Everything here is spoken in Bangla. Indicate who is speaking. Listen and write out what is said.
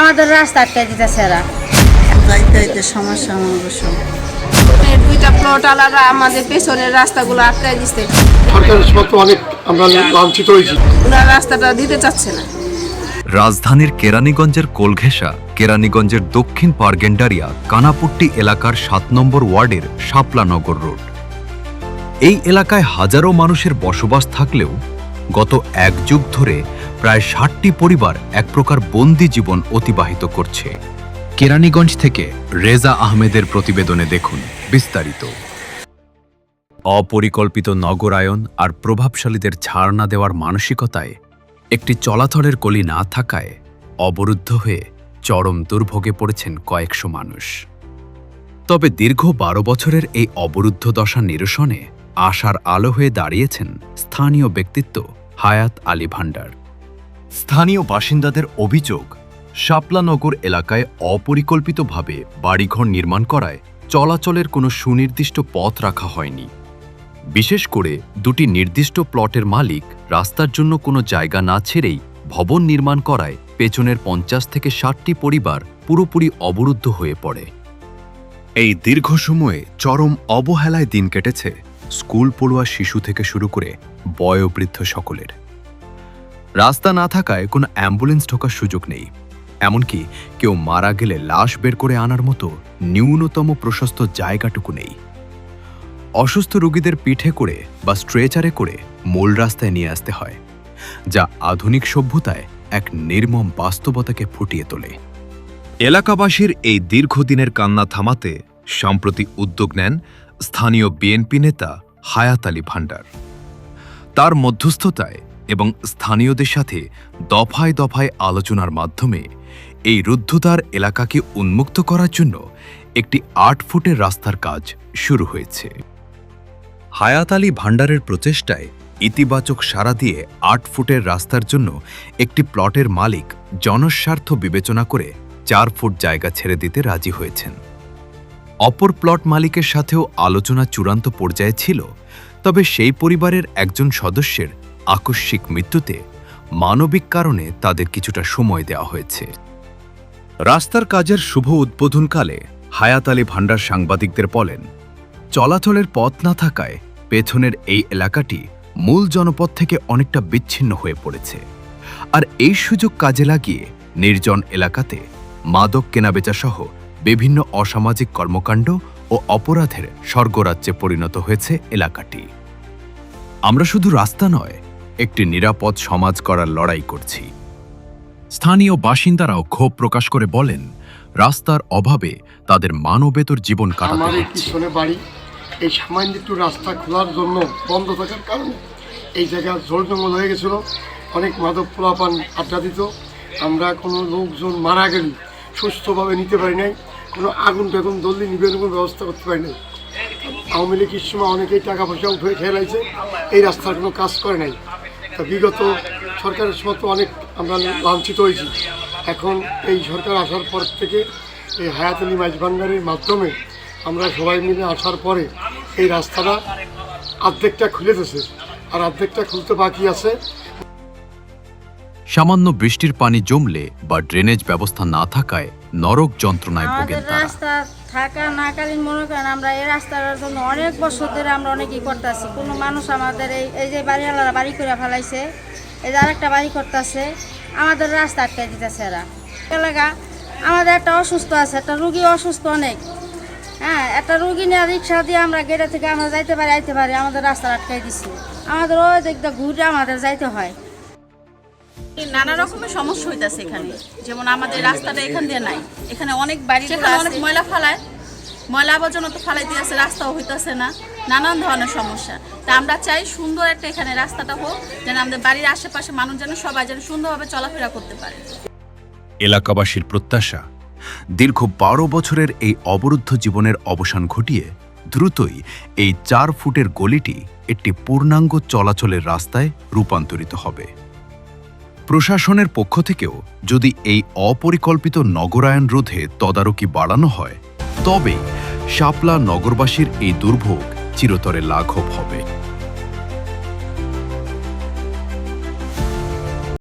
Speaker 1: আমাদের রাস্তা আটকে দিতেছে এরা।
Speaker 2: যাইতে যাইতে সমস্যা অবশ্য।
Speaker 3: দুইটা প্লট আলাদা আমাদের পেছনের রাস্তাগুলো আটকায় দিচ্ছে।
Speaker 4: সরকারের সময় অনেক আমরা লাঞ্ছিত হয়েছি।
Speaker 3: ওনার রাস্তাটা দিতে চাচ্ছে না।
Speaker 5: রাজধানীর কেরানীগঞ্জের কোলঘেঁষা, কেরানীগঞ্জের দক্ষিণ পারগেন্ডারিয়া কানাপুট্টি এলাকার ৭ নম্বর ওয়ার্ডের শাপলানগর রোড। এই এলাকায় হাজারো মানুষের বসবাস থাকলেও গত এক যুগ ধরে প্রায় ৬০টি পরিবার এক প্রকার বন্দি জীবন অতিবাহিত করছে। কেরানীগঞ্জ থেকে রেজা আহমেদের প্রতিবেদনে দেখুন বিস্তারিত। অপরিকল্পিত নগরায়ন আর প্রভাবশালীদের ছাড় না দেওয়ার মানসিকতায় একটি চলাচলের গলি না থাকায় অবরুদ্ধ হয়ে চরম দুর্ভোগে পড়েছেন কয়েকশো মানুষ। তবে দীর্ঘ ১২ বছরের এই অবরুদ্ধ দশা নিরসনে আশার আলো হয়ে দাঁড়িয়েছেন স্থানীয় ব্যক্তিত্ব হায়াত আলী ভান্ডার। স্থানীয় বাসিন্দাদের অভিযোগ, শাপলানগর এলাকায় অপরিকল্পিতভাবে বাড়িঘর নির্মাণ করায় চলাচলের কোনো সুনির্দিষ্ট পথ রাখা হয়নি। বিশেষ করে দুটি নির্দিষ্ট প্লটের মালিক রাস্তার জন্য কোনো জায়গা না ছেড়েই ভবন নির্মাণ করায় পেছনের ৫০ থেকে ৬০টি পরিবার পুরোপুরি অবরুদ্ধ হয়ে পড়ে। এই দীর্ঘ সময়ে চরম অবহেলায় দিন কেটেছে স্কুল পড়ুয়া শিশু থেকে শুরু করে বয়োবৃদ্ধ সকলের। রাস্তা না থাকায় কোনো অ্যাম্বুলেন্স ঢোকার সুযোগ নেই, এমনকি কেউ মারা গেলে লাশ বের করে আনার মতো ন্যূনতম প্রশস্ত জায়গাটুকু নেই। অসুস্থ রোগীদের পিঠে করে বা স্ট্রেচারে করে মূল রাস্তায় নিয়ে আসতে হয়, যা আধুনিক সভ্যতায় এক নির্মম বাস্তবতাকে ফুটিয়ে তোলে। এলাকাবাসীর এই দীর্ঘদিনের কান্না থামাতে সম্প্রতি উদ্যোগ নেন স্থানীয় বিএনপি নেতা হায়াত আলী ভান্ডার। তার মধ্যস্থতায় এবং স্থানীয়দের সাথে দফায় দফায় আলোচনার মাধ্যমে এই রুদ্ধদ্বার এলাকাকে উন্মুক্ত করার জন্য একটি ৮ ফুটের রাস্তার কাজ শুরু হয়েছে। হায়াত আলী ভান্ডারের প্রচেষ্টায় ইতিবাচক সাড়া দিয়ে ৮ ফুটের রাস্তার জন্য একটি প্লটের মালিক জনস্বার্থ বিবেচনা করে ৪ ফুট জায়গা ছেড়ে দিতে রাজি হয়েছেন। অপর প্লট মালিকের সাথেও আলোচনা চূড়ান্ত পর্যায়ে ছিল, তবে সেই পরিবারের একজন সদস্যের আকস্মিক মৃত্যুতে মানবিক কারণে তাদের কিছুটা সময় দেওয়া হয়েছে। রাস্তার কাজের শুভ উদ্বোধনকালে হায়াত আলী ভান্ডার সাংবাদিকদের বলেন, চলাচলের পথ না থাকায় পেছনের এই এলাকাটি মূল জনপদ থেকে অনেকটা বিচ্ছিন্ন হয়ে পড়েছে, আর এই সুযোগ কাজে লাগিয়ে নির্জন এলাকাতে মাদক কেনাবেচা সহ বিভিন্ন অসামাজিক কর্মকাণ্ড ও অপরাধের স্বর্গরাজ্যে পরিণত হয়েছে এলাকাটি। আমরা শুধু রাস্তা নয়, একটি নিরাপদ সমাজ করার লড়াই করছি। স্থানীয় বাসিন্দারাও ক্ষোভ প্রকাশ করে বলেন, রাস্তার অভাবে তাদের মানবেতর জীবন কাটাতে
Speaker 4: আমার
Speaker 5: হচ্ছে।
Speaker 4: পিছনে বাড়ি, এই সামান্য একটু রাস্তা খোলার জন্য বন্ধ থাকার কারণে এই জায়গা জল জঙ্গল হয়ে গেছিল। অনেক মাদক পোলাপান আড্ডা দিত। আমরা কোনো লোকজন মারা গেলে সুস্থভাবে নিতে পারি নাই, কোনো আগুন টাগুন দল্লি নিবেদন কোনো ব্যবস্থা করতে পারি নাই। আওয়ামী লীগের সময় অনেকেই টাকা পয়সা উঠে খেলাইছে, এই রাস্তার কোনো কাজ করে নাই। তা বিগত সরকারের সময় তো অনেক আমরা লাঞ্ছিত হয়েছি। এখন এই সরকার আসার পর থেকে এই হায়াত আলী মাইজ ভান্ডারের মাধ্যমে আমরা সবাই মিলে আসার পরে এই রাস্তাটা অর্ধেকটা খুলে দিয়েছে, আর অর্ধেকটা খুলতে বাকি আছে।
Speaker 5: সামান্য বৃষ্টির পানি জমলে বা ড্রেনেজ ব্যবস্থা না থাকায় নরক যন্ত্রণায় ভোগেন
Speaker 1: আমাদের
Speaker 5: তারা।
Speaker 1: রাস্তা থাকা নাকালীন মনে করেন আমরা এই রাস্তার জন্য অনেক বছর ধরে আমরা অনেকই করতেছি। কোনো মানুষ আমাদের এই যে বাড়িওয়ালারা বাড়ি করে ফেলাইছে, এই যে আরেকটা বাড়ি করতেছে, আমাদের রাস্তা আটকে দিতেছে এরা। এলাকা আমাদের একটা অসুস্থ আছে, একটা রুগী অসুস্থ অনেক, হ্যাঁ, একটা রুগী নিয়ে রিক্সা দিয়ে আমরা গেটে থেকে আমরা যাইতে পারি আইতে পারি, আমাদের রাস্তা আটকাই দিচ্ছি। আমাদের ওই দিকটা ঘুরে আমাদের যাইতে হয়।
Speaker 2: নানা রকমের সমস্যা হইতাছে এখানে, যেমন আমাদের রাস্তাটা এখান দিয়ে নাই, এখানে অনেক বাড়ি অনেক ময়লা ফালায়, ময়লা আবর্জনা তো ফালাই দিয়েছে, রাস্তাও হইতাছে না, নানান ধরনের সমস্যা। তা আমরা চাই সুন্দর একটা এখানে রাস্তাটা হোক, যেন আমাদের বাড়ির আশেপাশে মানুষ যেন সবাই যেন সুন্দরভাবে চলাফেরা করতে পারে।
Speaker 5: এলাকাবাসীর প্রত্যাশা, দীর্ঘ ১২ বছরের এই অবরুদ্ধ জীবনের অবসান ঘটিয়ে দ্রুতই এই ৪ ফুটের গলিটি একটি পূর্ণাঙ্গ চলাচলের রাস্তায় রূপান্তরিত হবে। প্রশাসনের পক্ষ থেকেও যদি এই অপরিকল্পিত নগরায়ন রোধে তদারকি বাড়ানো হয়, তবে শাপলা নগরবাসীর এই দুর্ভোগ চিরতরে লাঘব হবে।